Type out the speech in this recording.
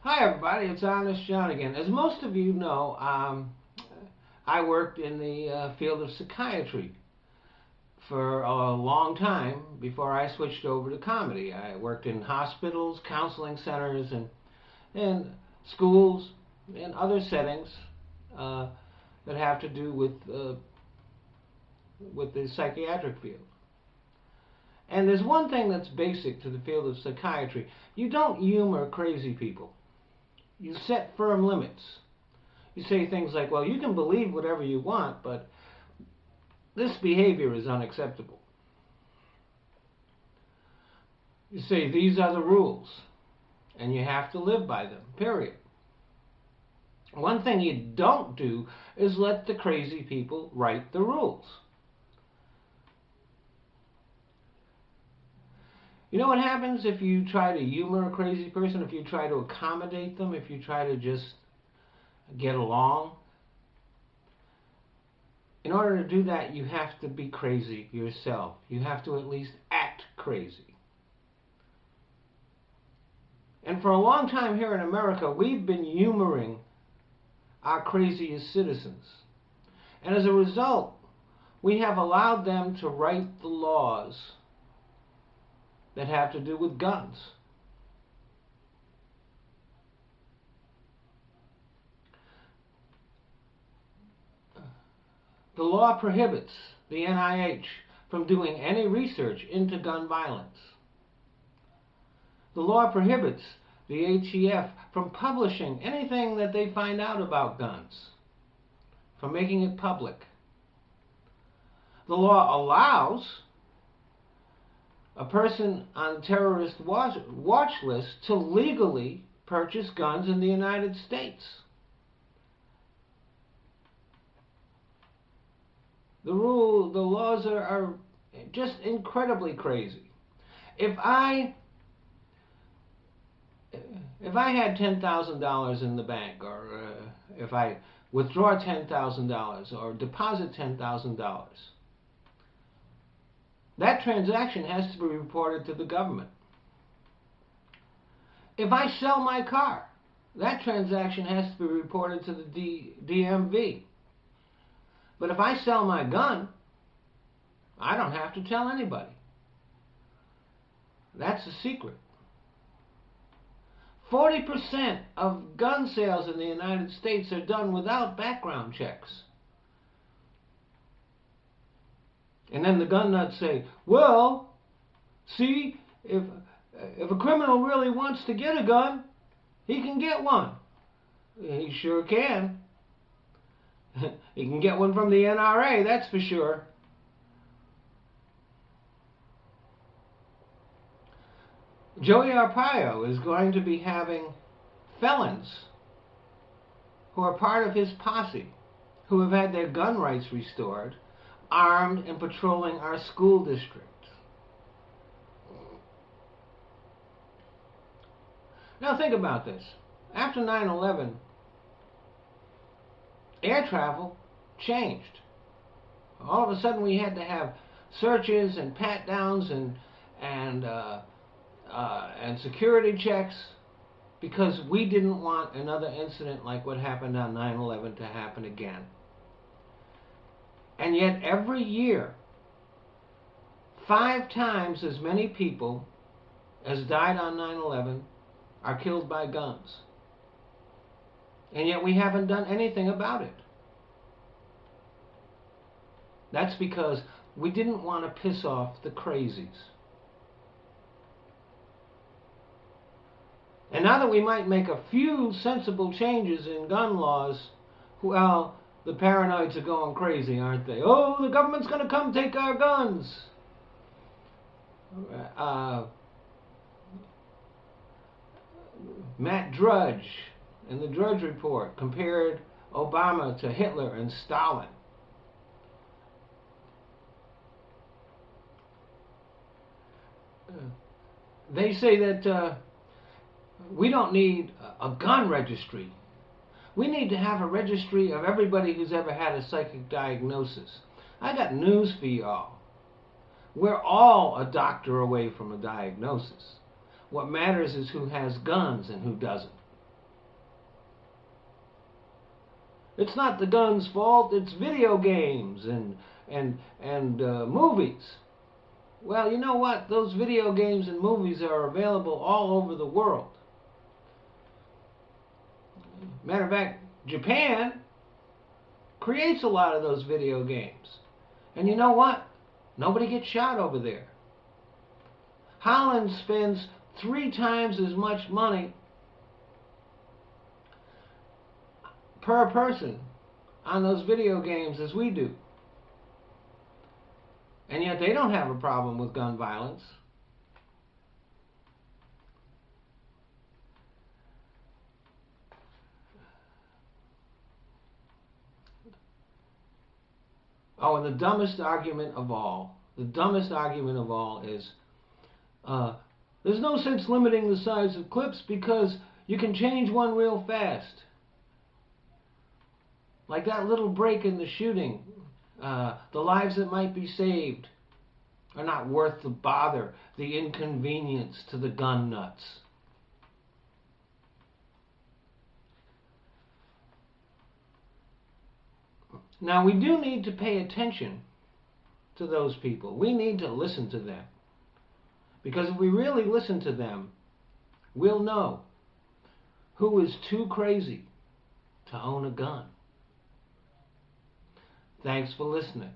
Hi everybody, it's Honest John again. As most of you know, I worked in the field of psychiatry for a long time before I switched over to comedy. I worked in hospitals, counseling centers, and schools, and other settings uh, that have to do with the psychiatric field. And there's one thing that's basic to the field of psychiatry. You don't humor crazy people. You set firm limits. You say things like, well, you can believe whatever you want, but this behavior is unacceptable. You say, these are the rules, and you have to live by them, period. One thing you don't do is let the crazy people write the rules. You know what happens if you try to humor a crazy person, if you try to accommodate them, if you try to just get along? In order to do that, you have to be crazy yourself. You have to at least act crazy. And for a long time here in America, we've been humoring our craziest citizens. And as a result, we have allowed them to write the laws that have to do with guns. The law prohibits the NIH from doing any research into gun violence. The law prohibits the ATF from publishing anything that they find out about guns, from making it public. The law allows a person on terrorist watch list to legally purchase guns in the United States. The laws are just incredibly crazy. If I had $10,000 in the bank, or if I withdraw $10,000 or deposit $10,000, that transaction has to be reported to the government. If I sell my car, that transaction has to be reported to the DMV. But if I sell my gun, I don't have to tell anybody. That's a secret. 40% of gun sales in the United States are done without background checks. And then the gun nuts say, well, see, if a criminal really wants to get a gun, he can get one. He sure can. He can get one from the NRA, that's for sure. Joey Arpaio is going to be having felons who are part of his posse, who have had their gun rights restored, armed and patrolling our school district. Now think about this. After 9/11, air travel changed. All of a sudden we had to have searches and pat-downs and security checks because we didn't want another incident like what happened on 9/11 to happen again. And yet every year, 5 times as many people as died on 9/11 are killed by guns. And yet we haven't done anything about it. That's because we didn't want to piss off the crazies. And now that we might make a few sensible changes in gun laws, well, the paranoids are going crazy, aren't they? Oh, the government's going to come take our guns. Matt Drudge in the Drudge Report compared Obama to Hitler and Stalin. They say that we don't need a gun registry. We need to have a registry of everybody who's ever had a psychic diagnosis. I got news for y'all. We're all a doctor away from a diagnosis. What matters is who has guns and who doesn't. It's not the gun's fault. It's video games and movies. Well, you know what? Those video games and movies are available all over the world. Matter of fact, Japan creates a lot of those video games. And you know what? Nobody gets shot over there. Holland spends 3 times as much money per person on those video games as we do. And yet they don't have a problem with gun violence. Oh, and the dumbest argument of all is, there's no sense limiting the size of clips because you can change one real fast. Like that little break in the shooting, the lives that might be saved are not worth the bother, the inconvenience to the gun nuts. Now, we do need to pay attention to those people. We need to listen to them. Because if we really listen to them, we'll know who is too crazy to own a gun. Thanks for listening.